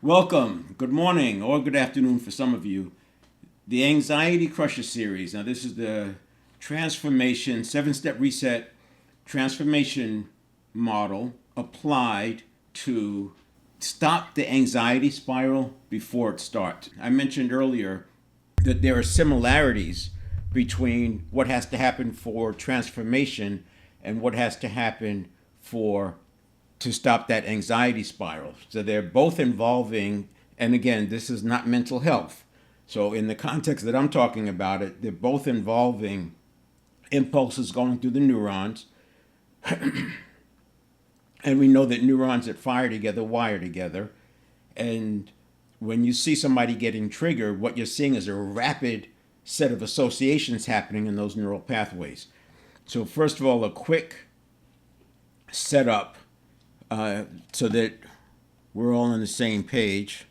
Welcome, good morning, or good afternoon for some of you. The Anxiety Crusher series. Now, this is the transformation, 7-step reset transformation model applied to stop the anxiety spiral before it starts. I mentioned earlier that there are similarities between what has to happen for transformation and what has to happen for to stop that anxiety spiral. So they're both involving, and again, this is not mental health. So in the context that I'm talking about it, they're both involving impulses going through the neurons. And we know that neurons that fire together wire together. And when you see somebody getting triggered, what you're seeing is a rapid set of associations happening in those neural pathways. So first of all, a quick setup so that we're all on the same page.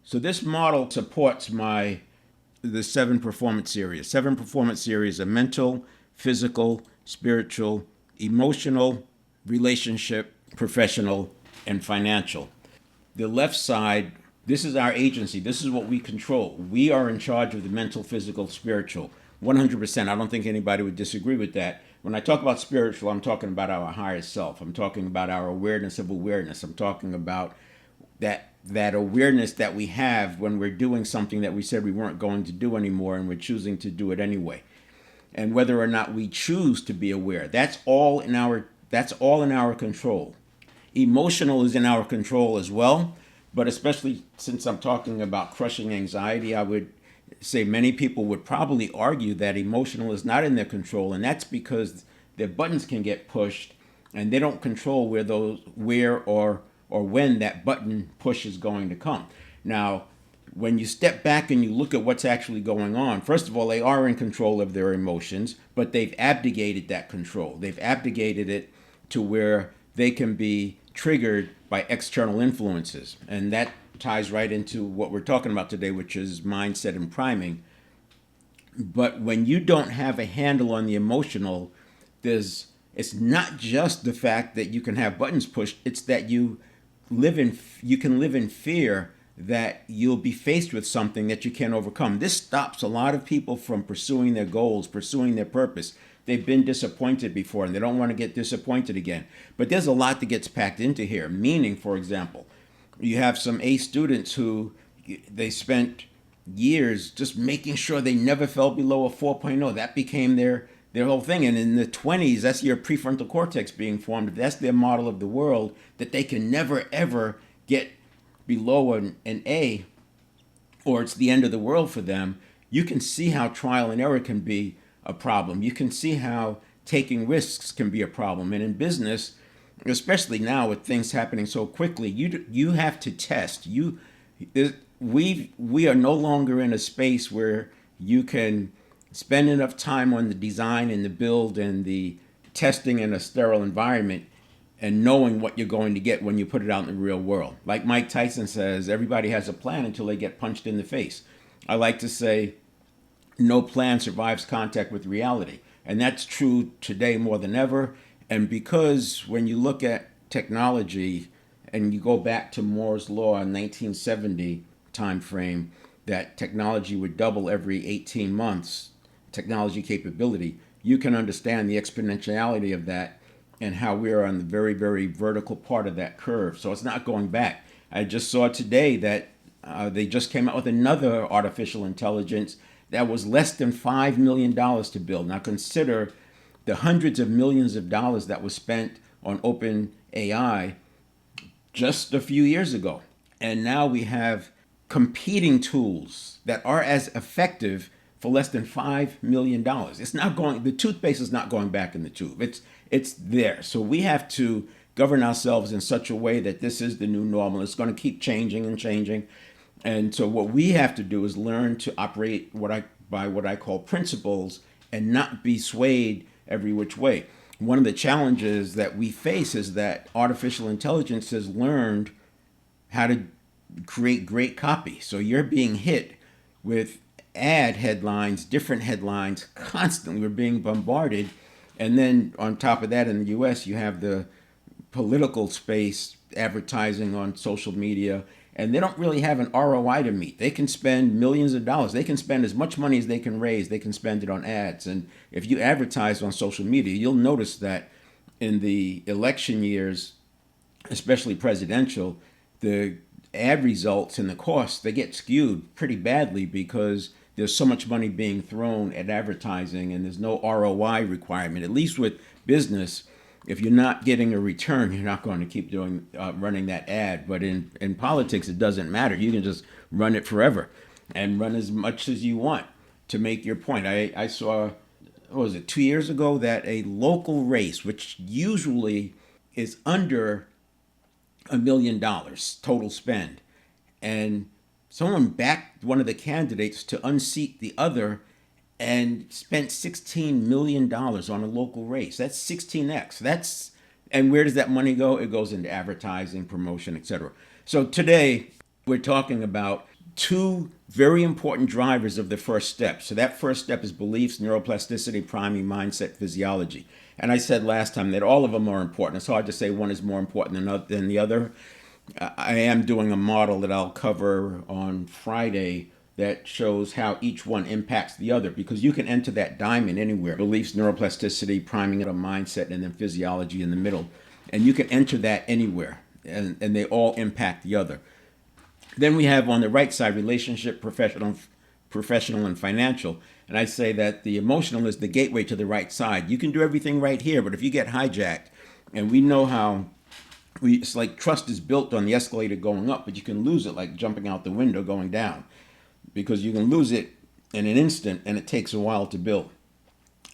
So this model supports the 7 performance series. 7 performance series are mental, physical, spiritual, emotional, relationship, professional, and financial. The left side, this is our agency. This is what we control. We are in charge of the mental, physical, spiritual. 100%. I don't think anybody would disagree with that. When I talk about spiritual, I'm talking about our higher self. I'm talking about our awareness of awareness. I'm talking about that awareness that we have when we're doing something that we said we weren't going to do anymore and we're choosing to do it anyway. And whether or not we choose to be aware, that's all in our control. Emotional is in our control as well, but especially since I'm talking about crushing anxiety, I would say many people would probably argue that emotional is not in their control, and that's because their buttons can get pushed and they don't control where or when that button push is going to come. Now, when you step back and you look at what's actually going on, first of all, they are in control of their emotions, but they've abdicated that control. They've abdicated it to where they can be triggered by external influences. And that ties right into what we're talking about today, which is mindset and priming. But when you don't have a handle on the emotional, it's not just the fact that you can have buttons pushed, it's that you can live in fear that you'll be faced with something that you can't overcome. This stops a lot of people from pursuing their goals, pursuing their purpose. They've been disappointed before and they don't want to get disappointed again. But there's a lot that gets packed into here. Meaning, for example, you have some A students who they spent years just making sure they never fell below a 4.0. That became their whole thing. And in the 20s, that's your prefrontal cortex being formed. That's their model of the world, that they can never, ever get below an A, or it's the end of the world for them. You can see how trial and error can be a problem. You can see how taking risks can be a problem. And in business, especially now with things happening so quickly, you have to test. We are no longer in a space where you can spend enough time on the design and the build and the testing in a sterile environment and knowing what you're going to get when you put it out in the real world. Like Mike Tyson says, everybody has a plan until they get punched in the face. I like to say, no plan survives contact with reality. And that's true today more than ever. And because when you look at technology and you go back to Moore's Law in 1970 time frame, that technology would double every 18 months, technology capability, you can understand the exponentiality of that and how we are on the very, very vertical part of that curve. So it's not going back. I just saw today that they just came out with another artificial intelligence that was less than $5 million to build. Now consider the hundreds of millions of dollars that was spent on OpenAI just a few years ago. And now we have competing tools that are as effective for less than $5 million. The toothpaste is not going back in the tube. It's there. So we have to govern ourselves in such a way that this is the new normal. It's going to keep changing and changing. And so what we have to do is learn to operate by what I call principles and not be swayed every which way. One of the challenges that we face is that artificial intelligence has learned how to create great copy. So you're being hit with ad headlines, different headlines constantly. We're being bombarded. And then on top of that, in the US, you have the political space, advertising on social media, and they don't really have an ROI to meet. They can spend millions of dollars. They can spend as much money as they can raise. They can spend it on ads. And if you advertise on social media, you'll notice that in the election years, especially presidential, the ad results and the costs, they get skewed pretty badly because there's so much money being thrown at advertising and there's no ROI requirement. At least with business, if you're not getting a return, you're not going to keep doing running that ad. But in politics, it doesn't matter. You can just run it forever and run as much as you want to make your point. I saw, what was it, 2 years ago, that a local race, which usually is under $1 million total spend, and someone backed one of the candidates to unseat the other and spent $16 million on a local race. That's 16x. And where does that money go? It goes into advertising, promotion, etc. So today we're talking about two very important drivers of the first step. So that first step is beliefs, neuroplasticity, priming, mindset, physiology. And I said last time that all of them are important. It's hard to say one is more important than the other. I am doing a model that I'll cover on Friday that shows how each one impacts the other, because you can enter that diamond anywhere. Beliefs, neuroplasticity, priming, a mindset, and then physiology in the middle. And you can enter that anywhere, and they all impact the other. Then we have on the right side relationship, professional and financial. And I say that the emotional is the gateway to the right side. You can do everything right here, but if you get hijacked, and we know how it's like trust is built on the escalator going up, but you can lose it like jumping out the window going down, because you can lose it in an instant and it takes a while to build.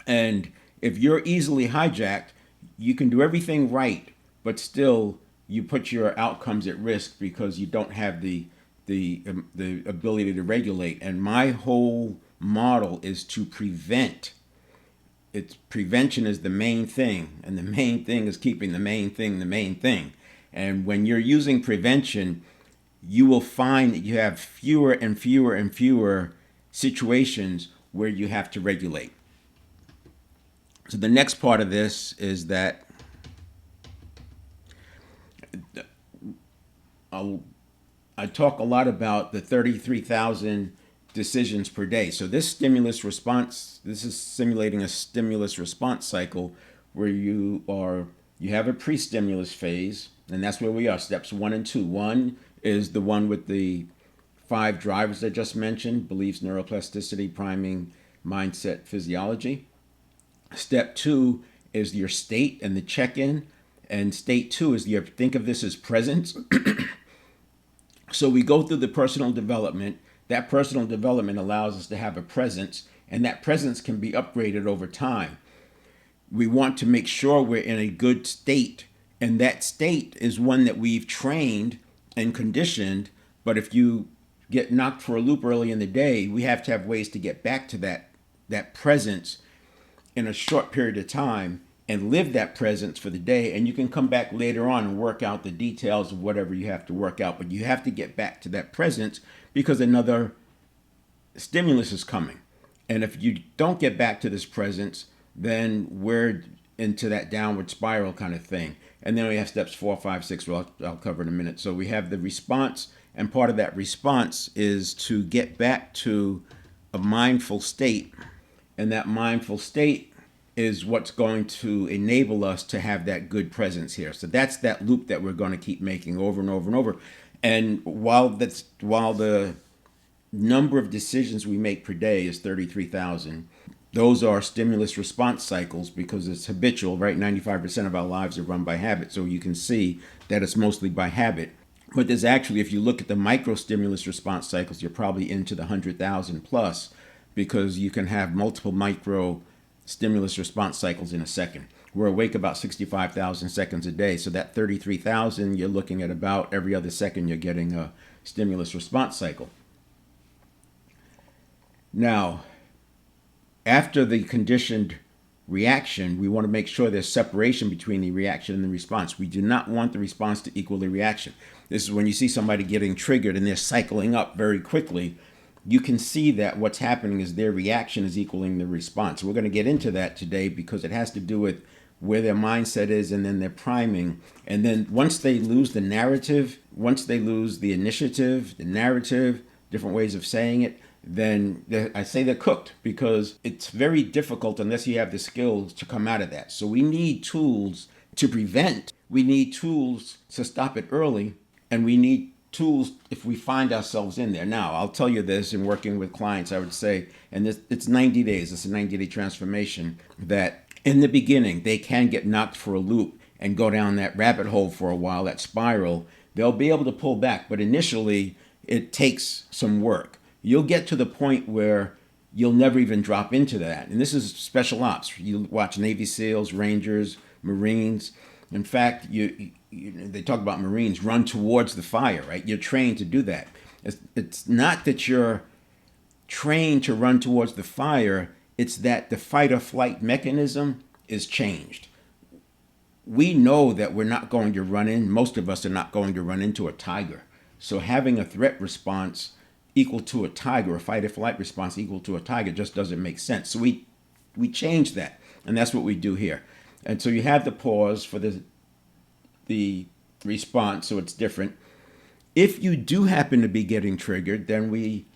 And if you're easily hijacked, you can do everything right, but still you put your outcomes at risk because you don't have the ability to regulate. And my whole model is to prevent. Prevention is the main thing, and the main thing is keeping the main thing the main thing. And when you're using prevention, you will find that you have fewer and fewer and fewer situations where you have to regulate. So the next part of this is that I talk a lot about the 33,000 decisions per day. So this is simulating a stimulus response cycle where you have a pre-stimulus phase, and that's where we are, steps 1 and 2. 1 is the one with the 5 drivers I just mentioned: beliefs, neuroplasticity, priming, mindset, physiology. Step 2 is your state and the check-in, and state 2 is think of this as presence. So we go through the personal development. That personal development allows us to have a presence, and that presence can be upgraded over time. We want to make sure we're in a good state, and that state is one that we've trained and conditioned. But if you get knocked for a loop early in the day, we have to have ways to get back to that presence in a short period of time and live that presence for the day. And you can come back later on and work out the details of whatever you have to work out. But you have to get back to that presence because another stimulus is coming. And if you don't get back to this presence, then we're into that downward spiral kind of thing. And then we have steps 4, 5, 6, I'll cover in a minute. So we have the response, and part of that response is to get back to a mindful state. And that mindful state is what's going to enable us to have that good presence here. So that's that loop that we're going to keep making over and over and over. And while the number of decisions we make per day is 33,000, those are stimulus response cycles because it's habitual, right? 95% of our lives are run by habit. So you can see that it's mostly by habit. But there's actually, if you look at the micro stimulus response cycles, you're probably into the 100,000 plus, because you can have multiple micro stimulus response cycles in a second. We're awake about 65,000 seconds a day. So that 33,000, you're looking at about every other second you're getting a stimulus response cycle. Now, after the conditioned reaction, we want to make sure there's separation between the reaction and the response. We do not want the response to equal the reaction. This is when you see somebody getting triggered and they're cycling up very quickly. You can see that what's happening is their reaction is equaling the response. We're going to get into that today because it has to do with where their mindset is, and then they're priming. And then once they lose the narrative, once they lose the initiative, the narrative, different ways of saying it, then I say they're cooked, because it's very difficult unless you have the skills to come out of that. So we need tools to prevent. We need tools to stop it early, and we need tools if we find ourselves in there. Now, I'll tell you this, in working with clients, I would say, and it's 90 days, it's a 90-day transformation, that in the beginning, they can get knocked for a loop and go down that rabbit hole for a while, that spiral. They'll be able to pull back, but initially, it takes some work. You'll get to the point where you'll never even drop into that. And this is special ops. You watch Navy SEALs, Rangers, Marines. In fact, they talk about Marines run towards the fire, right? You're trained to do that. It's not that you're trained to run towards the fire, it's that the fight or flight mechanism is changed. We know that we're not going to run in, most of us are not going to run into a tiger. So having a threat response equal to a tiger, a fight or flight response equal to a tiger, just doesn't make sense. So we change that, and that's what we do here. And so you have the pause for the response, so it's different. If you do happen to be getting triggered, then we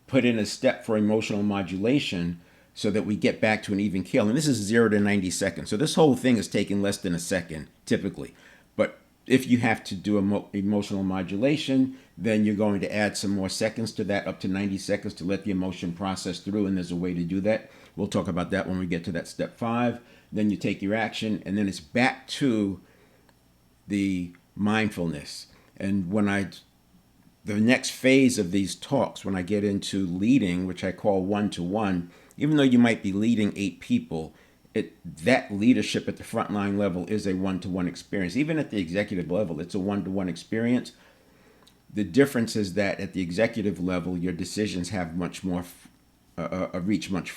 put in a step for emotional modulation so that we get back to an even keel. And this is 0 to 90 seconds. So this whole thing is taking less than a second, typically. But if you have to do emotional modulation, then you're going to add some more seconds to that, up to 90 seconds, to let the emotion process through, and there's a way to do that. We'll talk about that when we get to that step 5. Then you take your action, and then it's back to the mindfulness. And the next phase of these talks, when I get into leading, which I call one-to-one, even though you might be leading 8 people, that leadership at the frontline level is a one-to-one experience. Even at the executive level, it's a one-to-one experience. The difference is that at the executive level, your decisions have much more reach much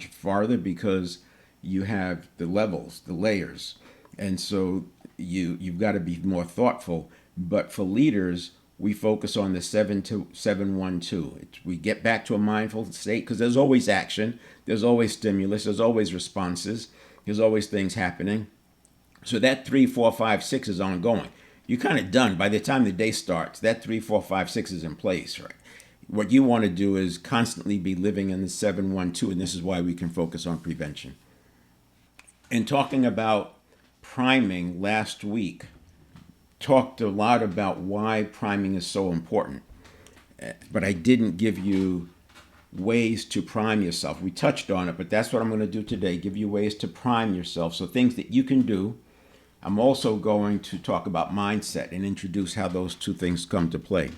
farther, because you have the levels, the layers, and so you've got to be more thoughtful. But for leaders, we focus on the 7-1-2. We get back to a mindful state, because there's always action, there's always stimulus, there's always responses, there's always things happening. So that 3, 4, 5, 6 is ongoing. You're kind of done by the time the day starts. That 3, 4, 5, 6 is in place, right? What you want to do is constantly be living in the 7-1-2, and this is why we can focus on prevention. In talking about priming last week, talked a lot about why priming is so important, but I didn't give you ways to prime yourself. We touched on it, but that's what I'm going to do today, give you ways to prime yourself, so things that you can do. I'm also going to talk about mindset and introduce how those two things come into play.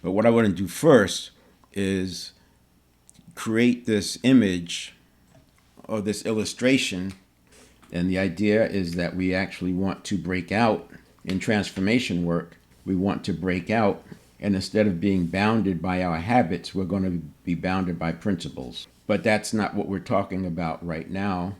But what I want to do first is create this image or this illustration. And the idea is that we actually want to break out in transformation work. We want to break out, and instead of being bounded by our habits, we're going to be bounded by principles. But that's not what we're talking about right now.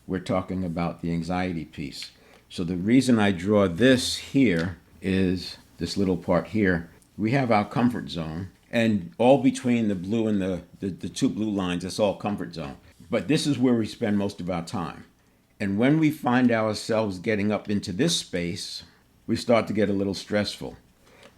We're talking about the anxiety piece. So the reason I draw this here is this little part here. We have our comfort zone, and all between the blue and the two blue lines, it's all comfort zone. But this is where we spend most of our time. And when we find ourselves getting up into this space, we start to get a little stressful.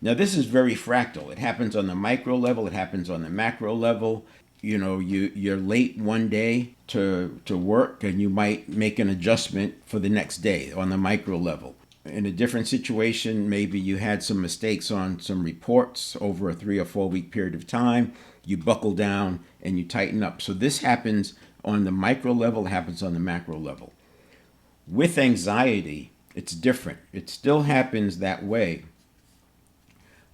Now, this is very fractal. It happens on the micro level. It happens on the macro level. You know, you're late one day to work, and you might make an adjustment for the next day on the micro level. In a different situation, maybe you had some mistakes on some reports over a 3 or 4 week period of time. You buckle down and you tighten up. So this happens on the micro level, it happens on the macro level. With anxiety, it's different. It still happens that way.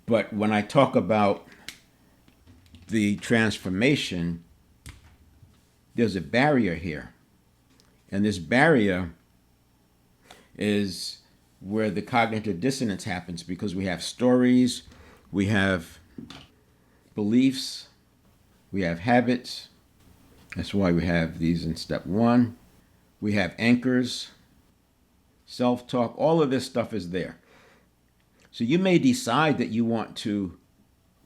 But when I talk about the transformation, there's a barrier here. And this barrier is where the cognitive dissonance happens, because we have stories, we have beliefs, we have habits. That's why we have these in step 1. We have anchors, self-talk, all of this stuff is there. So you may decide that you want to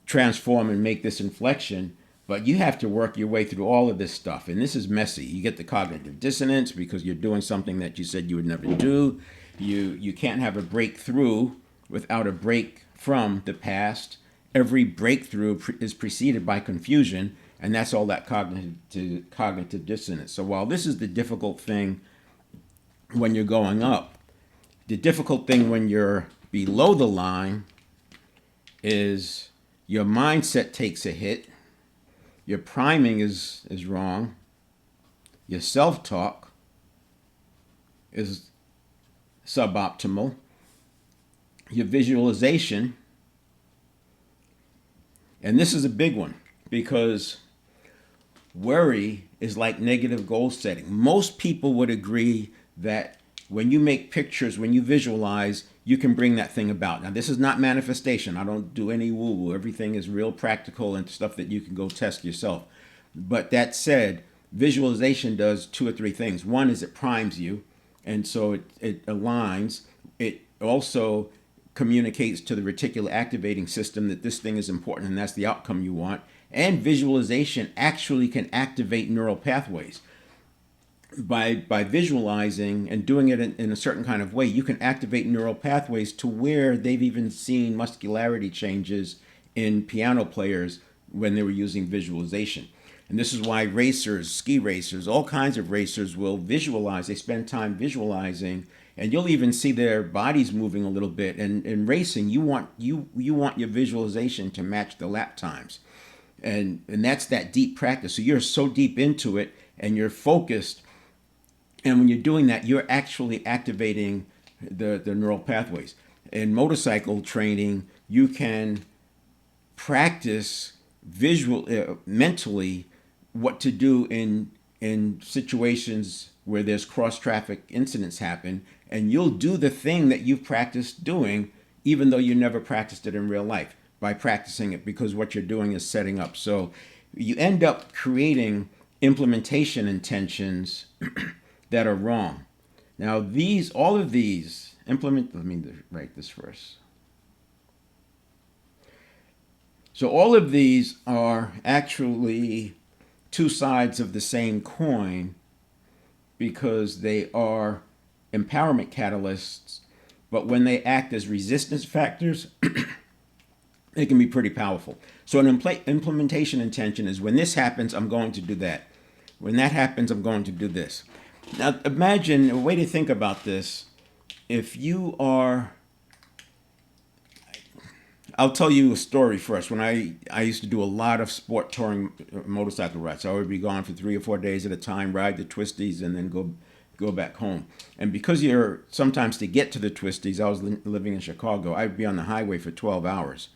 transform and make this inflection, But you have to work your way through all of this stuff, and this is messy. You get the cognitive dissonance because you're doing something that you said you would never do. You can't have a breakthrough without a break from the past. Every breakthrough is preceded by confusion, and that's all that cognitive dissonance. So while this is the difficult thing when you're going up, the difficult thing when you're below the line is your mindset takes a hit, your priming is wrong, your self-talk is suboptimal, your visualization, and this is a big one because worry is like negative goal setting. Most people would agree that when you make pictures, when you visualize, you can bring that thing about. Now, this is not manifestation. I don't do any woo-woo. Everything is real practical and stuff that you can go test yourself. But that said, visualization does 2 or 3 things. One is it primes you, and so it aligns. It also communicates to the reticular activating system that this thing is important and that's the outcome you want. And visualization actually can activate neural pathways. By visualizing and doing it in a certain kind of way, you can activate neural pathways to where they've even seen muscularity changes in piano players when they were using visualization. And this is why racers, ski racers, all kinds of racers will visualize. They spend time visualizing, and you'll even see their bodies moving a little bit. And in racing, you want your visualization to match the lap times. And that's that deep practice. So you're so deep into it and you're focused. And when you're doing that, you're actually activating the neural pathways. In motorcycle training, you can practice mentally what to do in situations where there's cross-traffic incidents happen, and you'll do the thing that you've practiced doing even though you never practiced it in real life by practicing it, because what you're doing is setting up. So you end up creating implementation intentions that are wrong. Now all of these let me write this first. So all of these are actually 2 sides of the same coin because they are empowerment catalysts, but when they act as resistance factors, they can be pretty powerful. So an implementation intention is when this happens, I'm going to do that. When that happens, I'm going to do this. Now imagine a way to think about this. If you are, I'll tell you a story first. When I used to do a lot of sport touring motorcycle rides. I would be gone for 3 or 4 days at a time, ride the twisties, and then go back home. And because sometimes to get to the twisties, I was living in Chicago, I'd be on the highway for 12 hours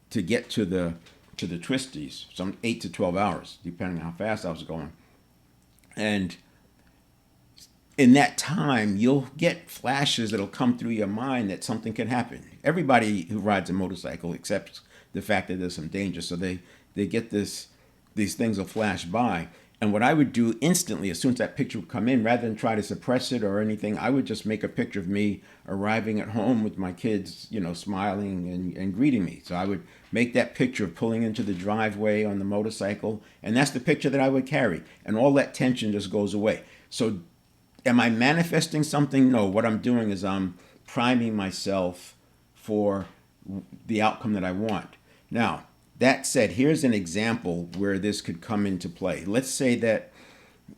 to get to the twisties, some 8 to 12 hours, depending on how fast I was going. And in that time, you'll get flashes that'll come through your mind that something can happen. Everybody who rides a motorcycle accepts the fact that there's some danger, so they get these things will flash by. And what I would do instantly, as soon as that picture would come in, rather than try to suppress it or anything, I would just make a picture of me arriving at home with my kids, smiling and greeting me. So I would make that picture of pulling into the driveway on the motorcycle, and that's the picture that I would carry. And all that tension just goes away. So am I manifesting something? No. What I'm doing is I'm priming myself for the outcome that I want. Now, that said, here's an example where this could come into play. Let's say that,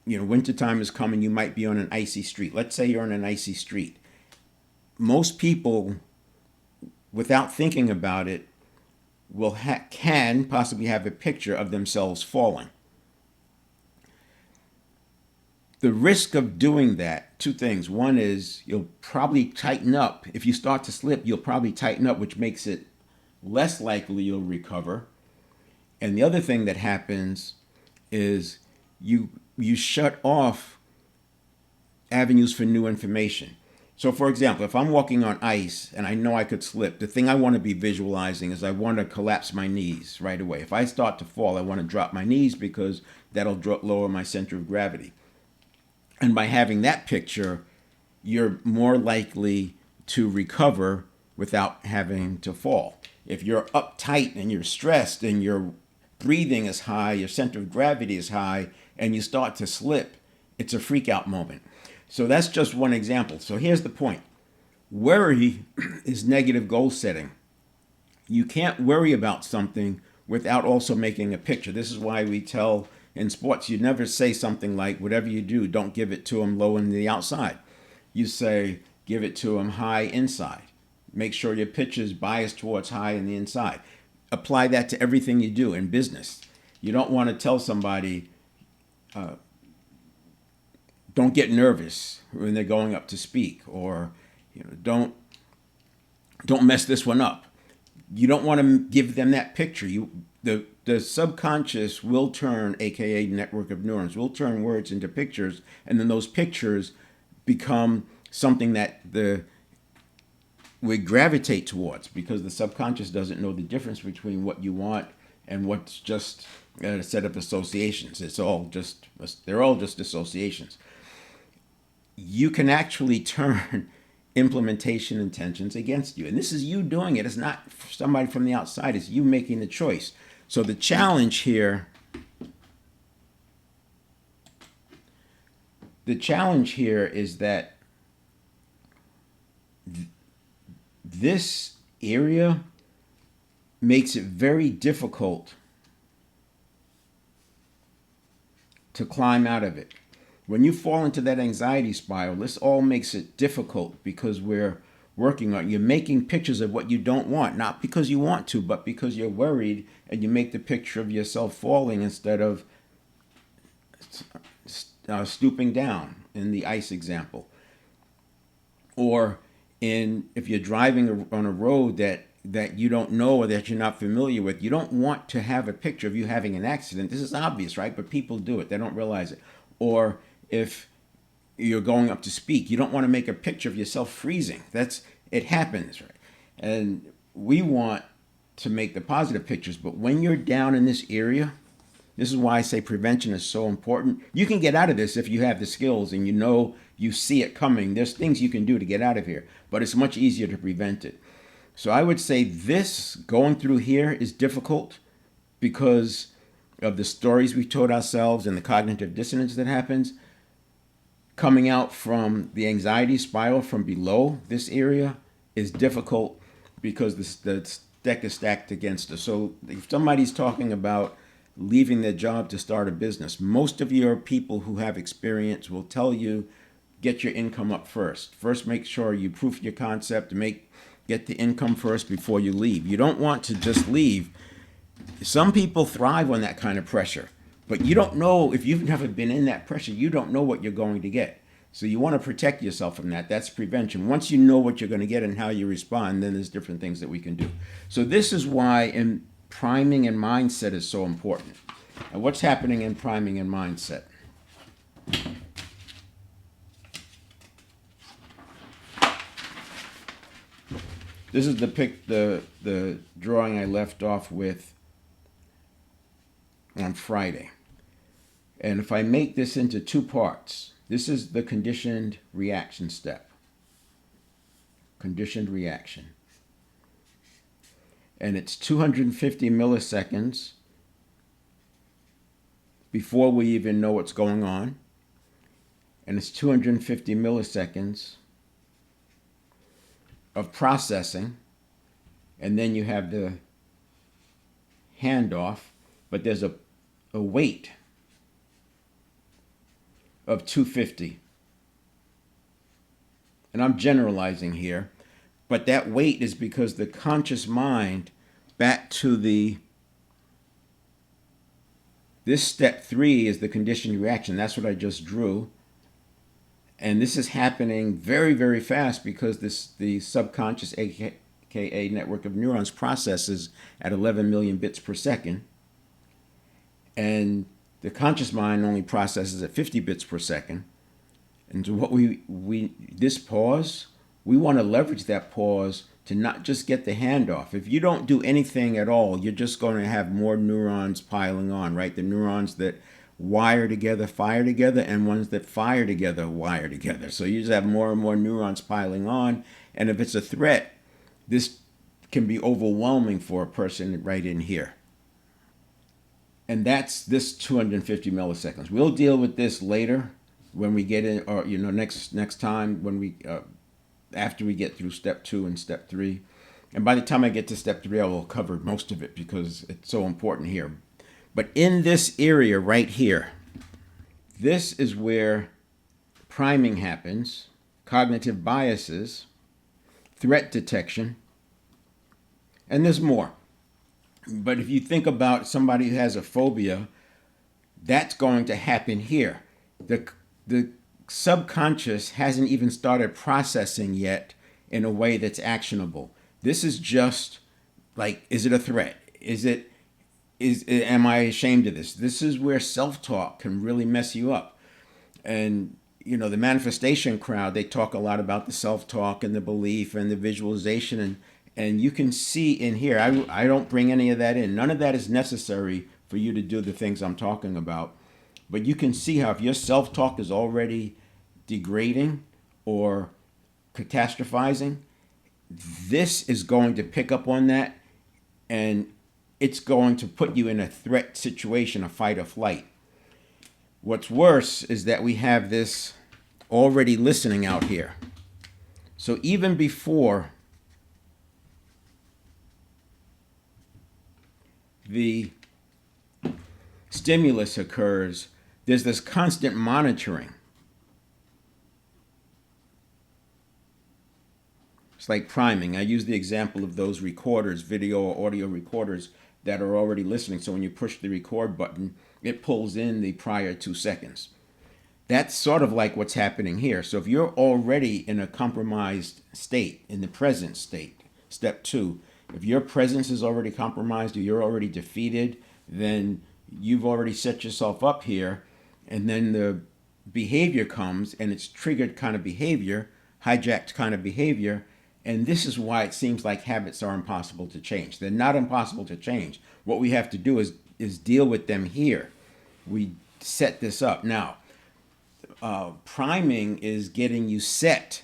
wintertime is coming, you might be on an icy street. Let's say you're on an icy street. Most people, without thinking about it, can possibly have a picture of themselves falling. The risk of doing that, 2 things. One is you'll probably tighten up. If you start to slip, you'll probably tighten up, which makes it less likely you'll recover. And the other thing that happens is you shut off avenues for new information. So for example, if I'm walking on ice and I know I could slip, the thing I want to be visualizing is I want to collapse my knees right away. If I start to fall, I want to drop my knees because that'll lower my center of gravity. And by having that picture, you're more likely to recover without having to fall. If you're uptight and you're stressed and you're breathing is high, your center of gravity is high, and you start to slip, it's a freak out moment. So that's just one example. So here's the point. Worry is negative goal setting. You can't worry about something without also making a picture. This is why we tell in sports, you never say something like, whatever you do, don't give it to them low in the outside. You say, give it to them high inside. Make sure your pitch is biased towards high in the inside. Apply that to everything you do in business. You don't want to tell somebody, don't get nervous when they're going up to speak, or don't mess this one up. You don't want to give them that picture. The subconscious will turn, aka network of neurons, will turn words into pictures, and then those pictures become something that we gravitate towards, because the subconscious doesn't know the difference between what you want and what's just a set of associations. They're all just associations. You can actually turn implementation intentions against you. And this is you doing it. It's not somebody from the outside. It's you making the choice. So the challenge here is that this area makes it very difficult to climb out of it. When you fall into that anxiety spiral, this all makes it difficult, because we're working on, you're making pictures of what you don't want, not because you want to, but because you're worried, and you make the picture of yourself falling instead of stooping down in the ice example. Or if you're driving on a road that you don't know or that you're not familiar with, you don't want to have a picture of you having an accident. This is obvious, right? But people do it. They don't realize it. Or if you're going up to speak, you don't want to make a picture of yourself freezing. It happens, right? And we want to make the positive pictures, but when you're down in this area, this is why I say prevention is so important. You can get out of this if you have the skills and you see it coming. There's things you can do to get out of here, but it's much easier to prevent it. So I would say this going through here is difficult because of the stories we told ourselves and the cognitive dissonance that happens. Coming out from the anxiety spiral from below this area is difficult because the deck is stacked against us. So if somebody's talking about leaving their job to start a business, most of your people who have experience will tell you, get your income up first. First, make sure you proof your concept, get the income first before you leave. You don't want to just leave. Some people thrive on that kind of pressure, but you don't know, if you've never been in that pressure, you don't know what you're going to get. So you want to protect yourself from that. That's prevention. Once you know what you're going to get and how you respond, then there's different things that we can do. So this is why priming and mindset is so important. And what's happening in priming and mindset? This is the drawing I left off with on Friday. And if I make this into two parts, this is the conditioned reaction step. Conditioned reaction. And it's 250 milliseconds before we even know what's going on. And it's 250 milliseconds of processing. And then you have the handoff, but there's a wait of 250. And I'm generalizing here, but that wait is because the conscious mind back to this step 3 is the conditioned reaction. That's what I just drew. And this is happening very, very fast because the subconscious, aka network of neurons, processes at 11 million bits per second. And the conscious mind only processes at 50 bits per second. And so this pause, we want to leverage that pause to not just get the handoff. If you don't do anything at all, you're just going to have more neurons piling on, right? The neurons that wire together, fire together, and ones that fire together, wire together. So you just have more and more neurons piling on. And if it's a threat, this can be overwhelming for a person right in here. And that's this 250 milliseconds. We'll deal with this later when we get in, or next time when we after we get through step 2 and step 3. And by the time I get to step 3, I will cover most of it because it's so important here. But in this area right here, this is where priming happens, cognitive biases, threat detection, and there's more. But if you think about somebody who has a phobia, that's going to happen here. The subconscious hasn't even started processing yet in a way that's actionable. This is just like, is it a threat? Am I ashamed of this? This is where self-talk can really mess you up. And the manifestation crowd, they talk a lot about the self-talk and the belief and the visualization, and you can see in here, I don't bring any of that in. None of that is necessary for you to do the things I'm talking about. But you can see how if your self-talk is already degrading or catastrophizing, this is going to pick up on that, and it's going to put you in a threat situation, a fight or flight. What's worse is that we have this already listening out here. So even before the stimulus occurs, there's this constant monitoring. It's like priming. I use the example of those recorders, video or audio recorders that are already listening. So when you push the record button, it pulls in the prior 2 seconds. That's sort of like what's happening here. So if you're already in a compromised state, in the present state, step 2, if your presence is already compromised or you're already defeated, then you've already set yourself up here. And then the behavior comes, and it's triggered kind of behavior, hijacked kind of behavior. And this is why it seems like habits are impossible to change. They're not impossible to change. What we have to do is deal with them here. We set this up. Now, priming is getting you set.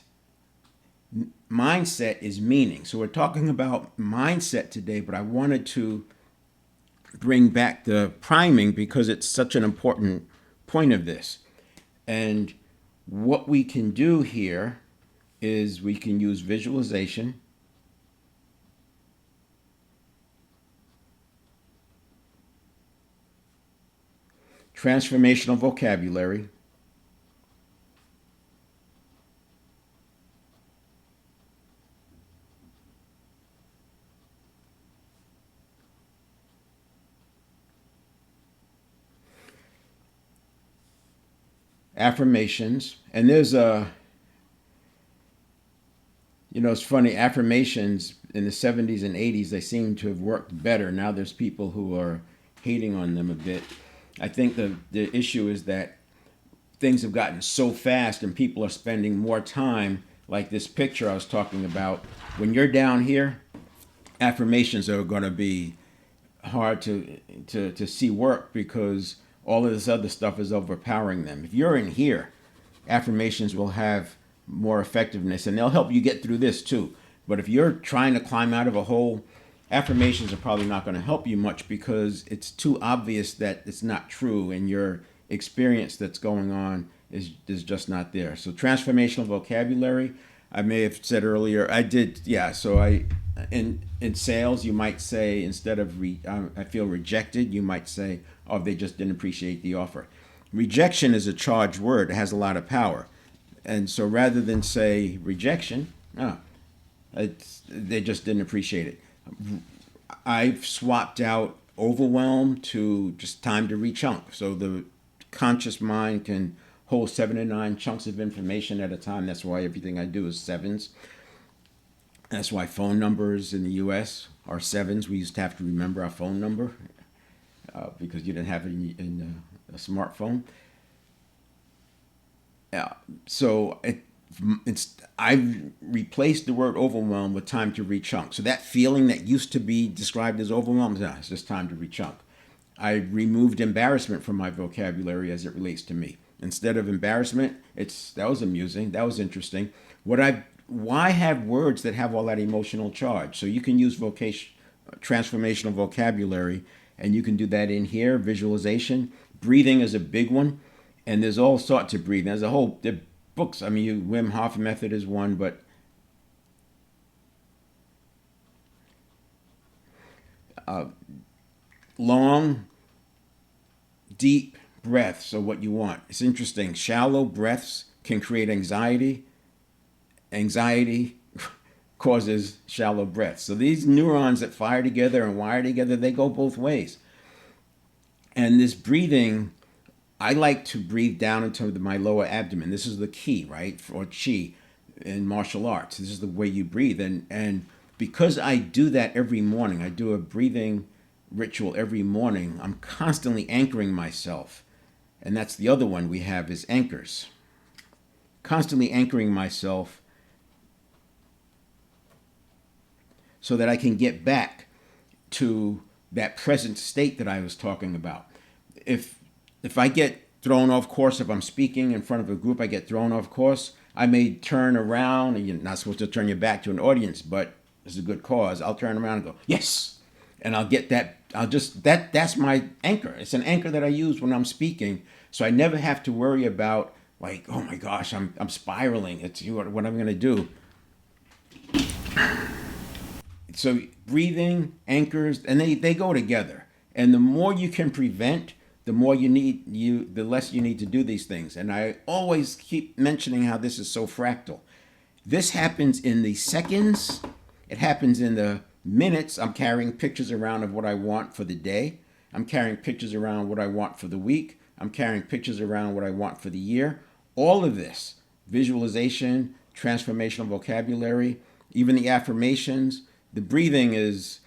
Mindset is meaning. So we're talking about mindset today, but I wanted to bring back the priming because it's such an important point of this. And what we can do here is we can use visualization, transformational vocabulary, affirmations, and there's it's funny, affirmations in the 70s and 80s, they seem to have worked better. Now there's people who are hating on them a bit. I think the issue is that things have gotten so fast and people are spending more time, like this picture I was talking about. When you're down here, affirmations are going to be hard to see work because all of this other stuff is overpowering them. If you're in here, affirmations will have more effectiveness, and they'll help you get through this too. But if you're trying to climb out of a hole, affirmations are probably not going to help you much because it's too obvious that it's not true, and your experience that's going on is just not there. So transformational vocabulary, I may have said earlier, I did, yeah. So in sales, you might say, instead of I feel rejected, you might say, oh, they just didn't appreciate the offer. Rejection is a charged word. It has a lot of power. And so rather than say rejection, they just didn't appreciate it. I've swapped out overwhelm to just time to re-chunk. So the conscious mind can hold 7 to 9 chunks of information at a time. That's why everything I do is sevens. That's why phone numbers in the U.S. are sevens. We used to have to remember our phone number because you didn't have it in a smartphone. So I've replaced the word overwhelm with time to re-chunk. So that feeling that used to be described as overwhelm, it's just time to re-chunk. I removed embarrassment from my vocabulary as it relates to me. Instead of embarrassment, that was amusing, that was interesting. Why have words that have all that emotional charge? So you can use transformational vocabulary And you can do that in here, visualization. Breathing is a big one. And there's all sorts of breathing. There's a whole, there are books. I mean, Wim Hof method is one, but long, deep breaths are what you want. It's interesting. Shallow breaths can create anxiety. Anxiety causes shallow breaths. So these neurons that fire together and wire together, they go both ways. And this breathing, I like to breathe down into my lower abdomen. This is the key, right? Or chi in martial arts. This is the way you breathe. And because I do that every morning, I do a breathing ritual every morning, I'm constantly anchoring myself. And that's the other one we have is anchors. Constantly anchoring myself so that I can get back to that present state that I was talking about. If I get thrown off course, if I'm speaking in front of a group, I get thrown off course, I may turn around, and you're not supposed to turn your back to an audience, but it's a good cause. I'll turn around and go, yes. And I'll get that, that's my anchor. It's an anchor that I use when I'm speaking. So I never have to worry about like, oh my gosh, I'm spiraling. It's what I'm going to do. So breathing, anchors, and they go together. And the more you can prevent, the more the less you need to do these things. And I always keep mentioning how this is so fractal. This happens in the seconds. It happens in the minutes. I'm carrying pictures around of what I want for the day. I'm carrying pictures around what I want for the week. I'm carrying pictures around what I want for the year. All of this, visualization, transformational vocabulary, even the affirmations, the breathing is,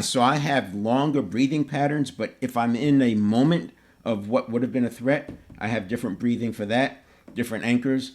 so I have longer breathing patterns, but if I'm in a moment of what would have been a threat, I have different breathing for that, different anchors.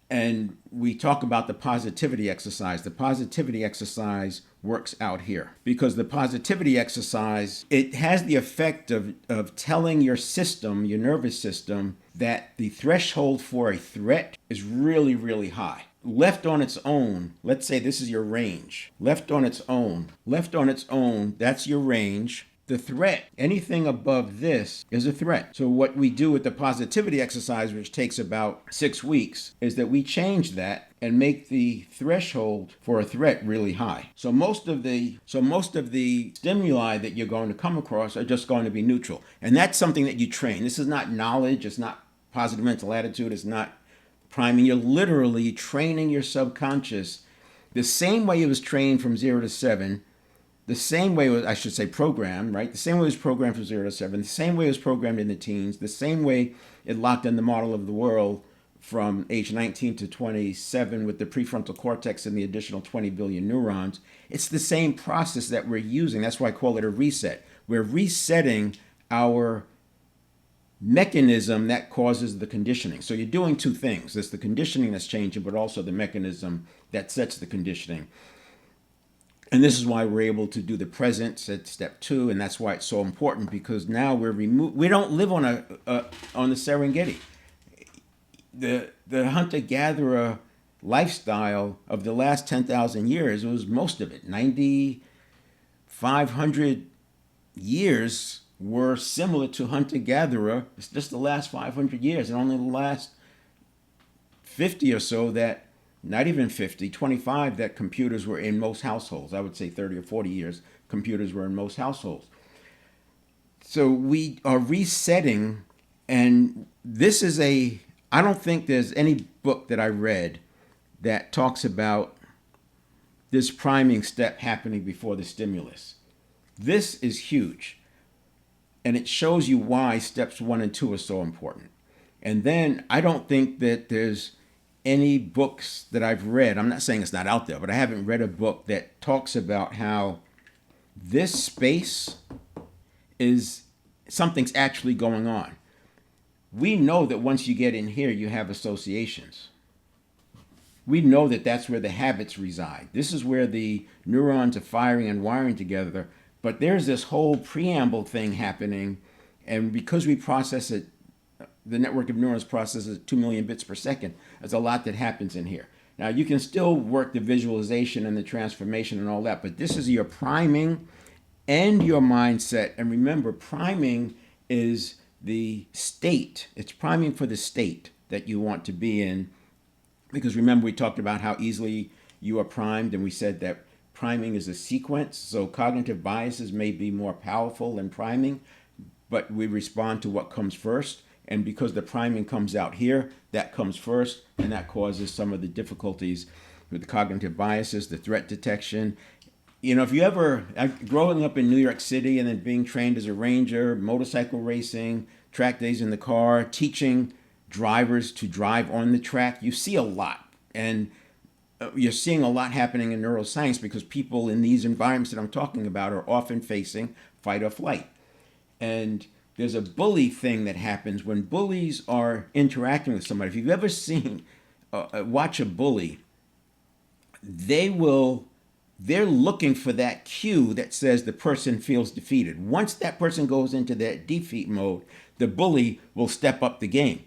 And we talk about the positivity exercise. The positivity exercise works out here because the positivity exercise, it has the effect of telling your system, your nervous system, that the threshold for a threat is really, really high. Left on its own, let's say this is your range. Left on its own, that's your range. The threat, anything above this is a threat. So what we do with the positivity exercise, which takes about 6 weeks, is that we change that and make the threshold for a threat really high. So most of the stimuli that you're going to come across are just going to be neutral. And that's something that you train. This is not knowledge, it's not positive mental attitude, it's not priming. You're literally training your subconscious the same way it was trained from 0 to 7. The same way, I should say programmed, right? The same way it was programmed from 0 to 7, the same way it was programmed in the teens, the same way it locked in the model of the world from age 19 to 27 with the prefrontal cortex and the additional 20 billion neurons. It's the same process that we're using. That's why I call it a reset. We're resetting our mechanism that causes the conditioning. So you're doing two things. There's the conditioning that's changing, but also the mechanism that sets the conditioning. And this is why we're able to do the present at step 2, and that's why it's so important because now we don't live on the Serengeti. The hunter-gatherer lifestyle of the last 10,000 years was most of it. 9,500 years were similar to hunter-gatherer. It's just the last 500 years, and only the last 50 or so that, not even 50, 25 that computers were in most households. I would say 30 or 40 years computers were in most households. So we are resetting, and this is I don't think there's any book that I read that talks about this priming step happening before the stimulus. This is huge, and it shows you why steps 1 and 2 are so important. And then I don't think that there's any books that I've read, I'm not saying it's not out there, but I haven't read a book that talks about how this space is something's actually going on. We know that once you get in here, you have associations. We know that that's where the habits reside. This is where the neurons are firing and wiring together. But there's this whole preamble thing happening. And because we process it, the network of neurons processes 2 million bits per second. There's a lot that happens in here. Now, you can still work the visualization and the transformation and all that, but this is your priming and your mindset. And remember, priming is the state. It's priming for the state that you want to be in. Because remember, we talked about how easily you are primed, and we said that priming is a sequence. So cognitive biases may be more powerful than priming, but we respond to what comes first. And because the priming comes out here, that comes first, and that causes some of the difficulties with the cognitive biases, the threat detection. You know, if you ever, growing up in New York City and then being trained as a ranger, motorcycle racing, track days in the car, teaching drivers to drive on the track, you see a lot. And you're seeing a lot happening in neuroscience because people in these environments that I'm talking about are often facing fight or flight. And there's a bully thing that happens when bullies are interacting with somebody. If you've ever seen, watch a bully, they're looking for that cue that says the person feels defeated. Once that person goes into that defeat mode, the bully will step up the game.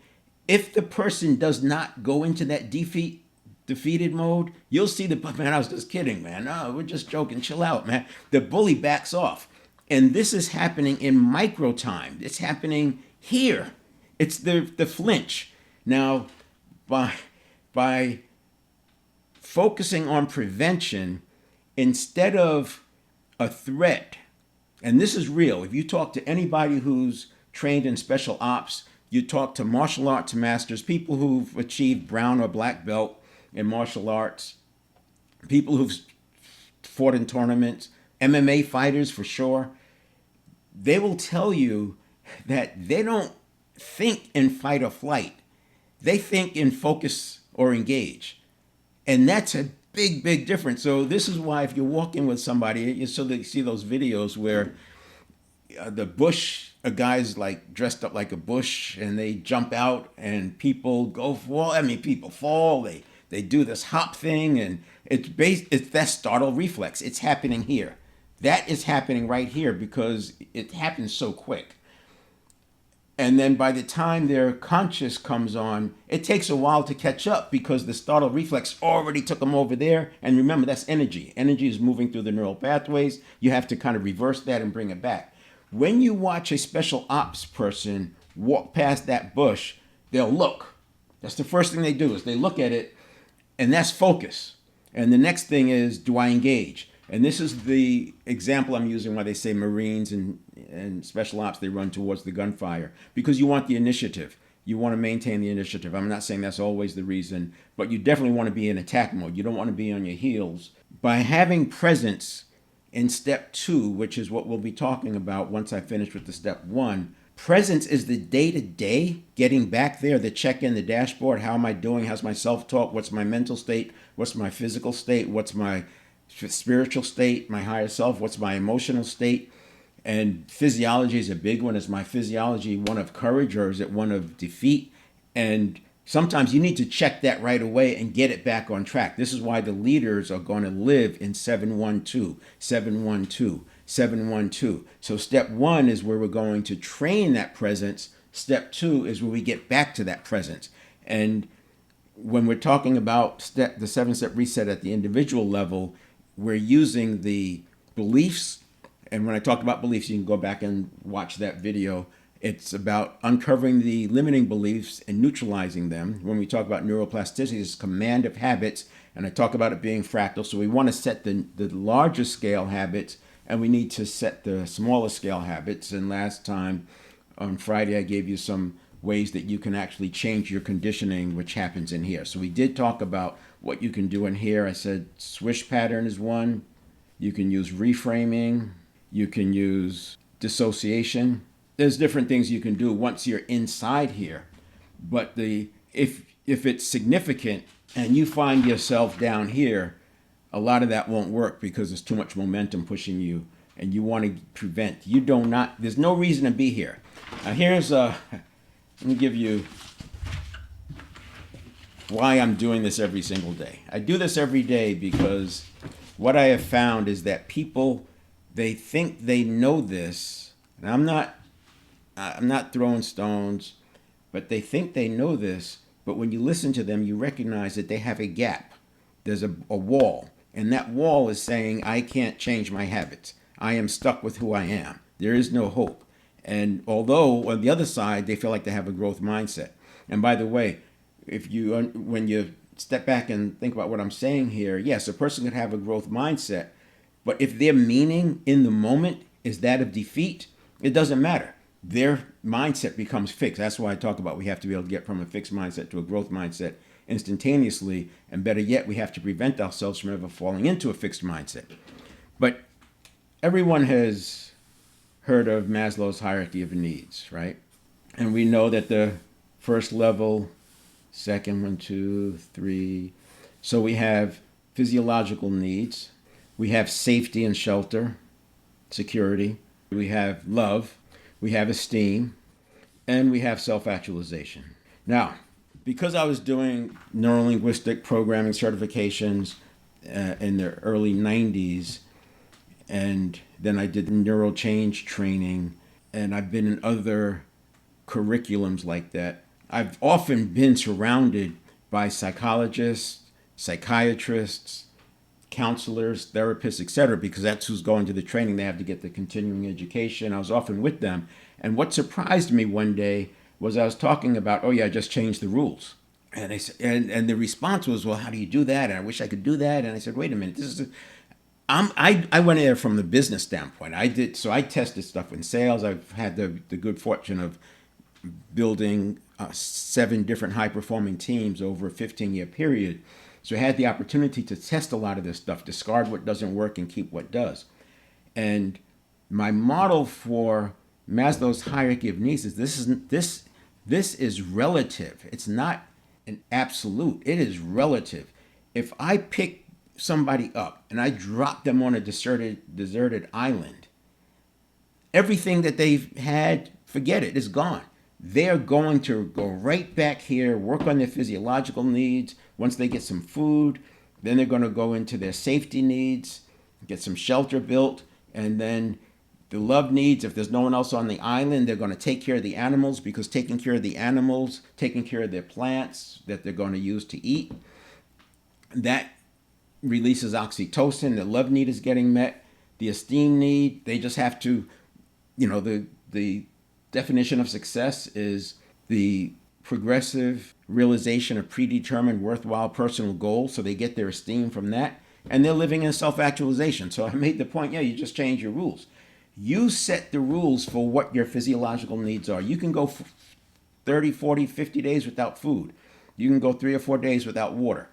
If the person does not go into that defeated mode, you'll see man, I was just kidding, man. No, we're just joking. Chill out, man. The bully backs off. And this is happening in micro time. It's happening here. It's the flinch. Now, by focusing on prevention instead of a threat, and this is real. If you talk to anybody who's trained in special ops, you talk to martial arts masters, people who've achieved brown or black belt in martial arts, people who've fought in tournaments, MMA fighters for sure, they will tell you that they don't think in fight or flight. They think in focus or engage. And that's a big, big difference. So this is why if you're walking with somebody, so that you see those videos where the bush, a guy's like dressed up like a bush and they jump out and people go fall. I mean, people fall. They do this hop thing, and it's that startle reflex. It's happening here. That is happening right here because it happens so quick. And then by the time their conscious comes on, it takes a while to catch up because the startle reflex already took them over there. And remember, that's energy. Energy is moving through the neural pathways. You have to kind of reverse that and bring it back. When you watch a special ops person walk past that bush, they'll look. That's the first thing they do is they look at it, and that's focus. And the next thing is, do I engage? And this is the example I'm using why they say Marines and special ops, they run towards the gunfire. Because you want the initiative. You want to maintain the initiative. I'm not saying that's always the reason, but you definitely want to be in attack mode. You don't want to be on your heels. By having presence in step 2, which is what we'll be talking about once I finish with the step 1, presence is the day-to-day, getting back there, the check-in, the dashboard. How am I doing? How's my self-talk? What's my mental state? What's my physical state? What's my spiritual state, my higher self? What's my emotional state? And physiology is a big one. Is my physiology one of courage or is it one of defeat? And sometimes you need to check that right away and get it back on track. This is why the leaders are going to live in 712, 712, 712. So step 1 is where we're going to train that presence. Step 2 is where we get back to that presence. And when we're talking about the 7-step reset at the individual level, we're using the beliefs. And when I talk about beliefs, you can go back and watch that video. It's about uncovering the limiting beliefs and neutralizing them. When we talk about neuroplasticity, it's command of habits. And I talk about it being fractal. So we want to set the larger scale habits, and we need to set the smaller scale habits. And last time on Friday, I gave you some ways that you can actually change your conditioning, which happens in here. So we did talk about what you can do in here. I said swish pattern is one. You can use reframing. You can use dissociation. There's different things you can do once you're inside here. But if it's significant and you find yourself down here, a lot of that won't work because there's too much momentum pushing you, and you want to prevent. There's no reason to be here. Now let me give you why I'm doing this every single day. I do this every day because what I have found is that people, they think they know this, and I'm not throwing stones, but they think they know this, but when you listen to them, you recognize that they have a gap. There's a wall, and that wall is saying, I can't change my habits. I am stuck with who I am. There is no hope. And although on the other side, they feel like they have a growth mindset. And by the way, when you step back and think about what I'm saying here, yes, a person could have a growth mindset, but if their meaning in the moment is that of defeat, it doesn't matter. Their mindset becomes fixed. That's why I talk about we have to be able to get from a fixed mindset to a growth mindset instantaneously. And better yet, we have to prevent ourselves from ever falling into a fixed mindset. But everyone has heard of Maslow's hierarchy of needs, right? And we know that the first level, second one, 2, 3. So we have physiological needs. We have safety and shelter, security. We have love. We have esteem. And we have self-actualization. Now, because I was doing neurolinguistic programming certifications in the early 90s, and then I did neural change training, and I've been in other curriculums like that, I've often been surrounded by psychologists, psychiatrists, counselors, therapists, etc., because that's who's going to the training. They have to get the continuing education. I was often with them. And what surprised me one day was I was talking about, oh yeah, I just changed the rules. And they said, and the response was, well, how do you do that? And I wish I could do that. And I said, wait a minute, I went in there from the business standpoint. I tested stuff in sales. I've had the good fortune of building 7 different high-performing teams over a 15-year period. So I had the opportunity to test a lot of this stuff, discard what doesn't work and keep what does. And my model for Maslow's hierarchy of needs is this is relative. It's not an absolute. It is relative. If I pick somebody up and I drop them on a deserted island, everything that they've had, forget it, it's gone. They're going to go right back here, work on their physiological needs. Once they get some food, then they're going to go into their safety needs, get some shelter built, and then the love needs. If there's no one else on the island, they're going to take care of the animals, because taking care of the animals, taking care of their plants that they're going to use to eat, that releases oxytocin. The love need is getting met. The esteem need, they just have to, the definition of success is the progressive realization of predetermined worthwhile personal goals. So they get their esteem from that, and they're living in self-actualization. So I made the point, you just change your rules. You set the rules for what your physiological needs are. You can go 30, 40, 50 days without food. You can go 3 or 4 days without water.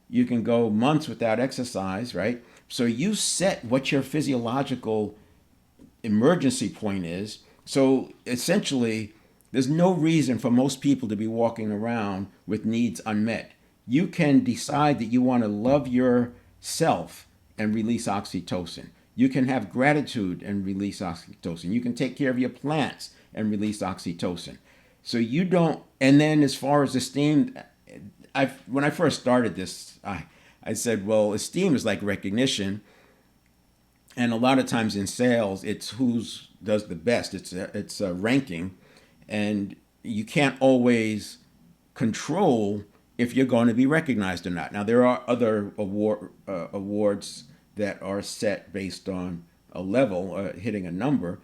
You can go months without exercise, right? So you set what your physiological emergency point is. So essentially, there's no reason for most people to be walking around with needs unmet. You can decide that you want to love yourself and release oxytocin. You can have gratitude and release oxytocin. You can take care of your plants and release oxytocin. So you don't, and then as far as esteem, when I first started this, I said, well, esteem is like recognition. And a lot of times in sales, it's who does the best. It's a ranking. And you can't always control if you're going to be recognized or not. Now, there are other awards that are set based on a level, hitting a number.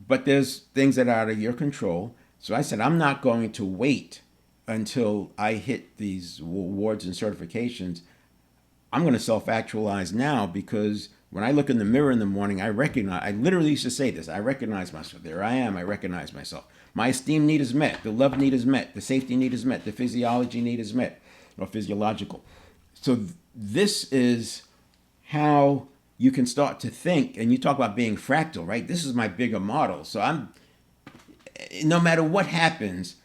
But there's things that are out of your control. So I said, I'm not going to wait until I hit these awards and certifications. I'm going to self-actualize now, because when I look in the mirror in the morning, I literally used to say this, I recognize myself. There I am, I recognize myself. My esteem need is met, the love need is met, the safety need is met, the physiology need is met, or physiological. So this is how you can start to think, and you talk about being fractal, right? This is my bigger model. So no matter what happens,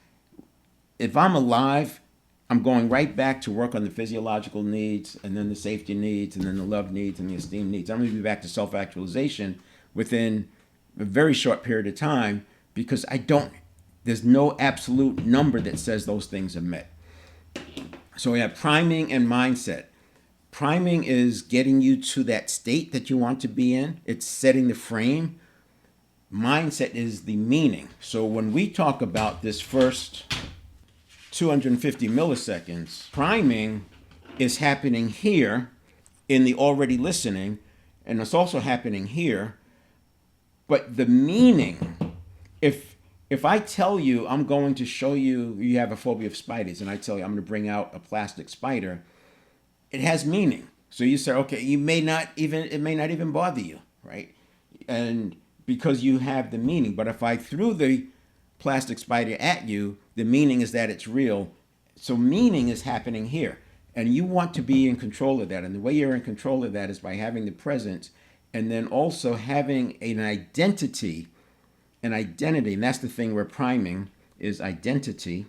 if I'm alive, I'm going right back to work on the physiological needs, and then the safety needs, and then the love needs, and the esteem needs. I'm going to be back to self-actualization within a very short period of time, because there's no absolute number that says those things are met. So we have priming and mindset. Priming is getting you to that state that you want to be in. It's setting the frame. Mindset is the meaning. So when we talk about this first 250 milliseconds, priming is happening here in the already listening, and it's also happening here. But the meaning, if I tell you I'm going to show you, you have a phobia of spiders, and I tell you I'm going to bring out a plastic spider, it has meaning. So you say, okay, it may not even bother you, right? And because you have the meaning. But if I threw the plastic spider at you, the meaning is that it's real. So meaning is happening here. And you want to be in control of that. And the way you're in control of that is by having the presence and then also having an identity. And that's the thing we're priming, is identity.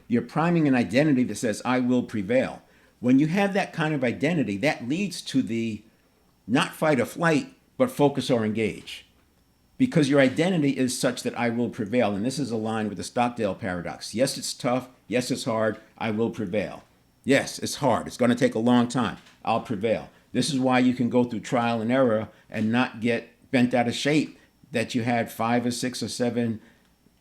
You're priming an identity that says, I will prevail. When you have that kind of identity, that leads to the not fight or flight, but focus or engage. Because your identity is such that I will prevail. And this is aligned with the Stockdale paradox. Yes, it's tough. Yes, it's hard. I will prevail. Yes, it's hard. It's going to take a long time. I'll prevail. This is why you can go through trial and error and not get bent out of shape that you had 5 or 6 or 7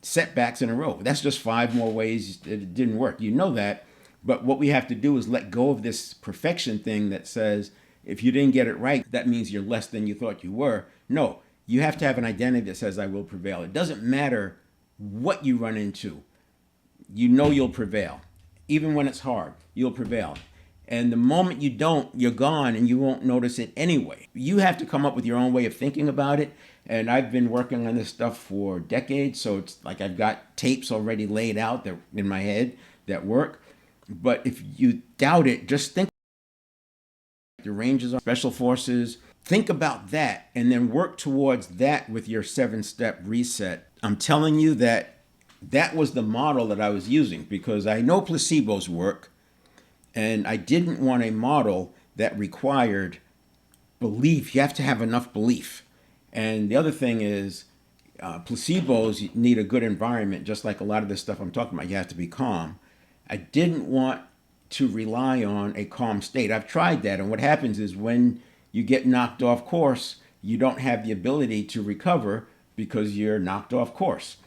setbacks in a row. That's just 5 more ways it didn't work. You know that. But what we have to do is let go of this perfection thing that says, if you didn't get it right, that means you're less than you thought you were. No, you have to have an identity that says, I will prevail. It doesn't matter what you run into. You know you'll prevail. Even when it's hard, you'll prevail. And the moment you don't, you're gone and you won't notice it anyway. You have to come up with your own way of thinking about it. And I've been working on this stuff for decades. So it's like I've got tapes already laid out that in my head that work. But if you doubt it, just think the Rangers are special forces. Think about that and then work towards that with your 7-step reset. I'm telling you that was the model that I was using because I know placebos work. And I didn't want a model that required belief. You have to have enough belief. And the other thing is placebos need a good environment, just like a lot of this stuff I'm talking about. You have to be calm. I didn't want to rely on a calm state. I've tried that. And what happens is when you get knocked off course, you don't have the ability to recover because you're knocked off course.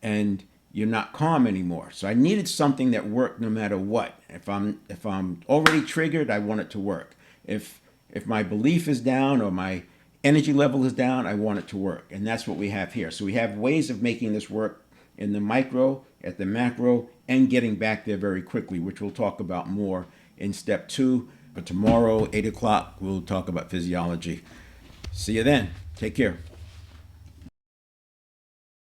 And you're not calm anymore. So I needed something that worked no matter what. If I'm already triggered, I want it to work. If my belief is down or my energy level is down, I want it to work. And that's what we have here. So we have ways of making this work in the micro, at the macro, and getting back there very quickly, which we'll talk about more in step 2. But tomorrow, 8 o'clock, we'll talk about physiology. See you then. Take care.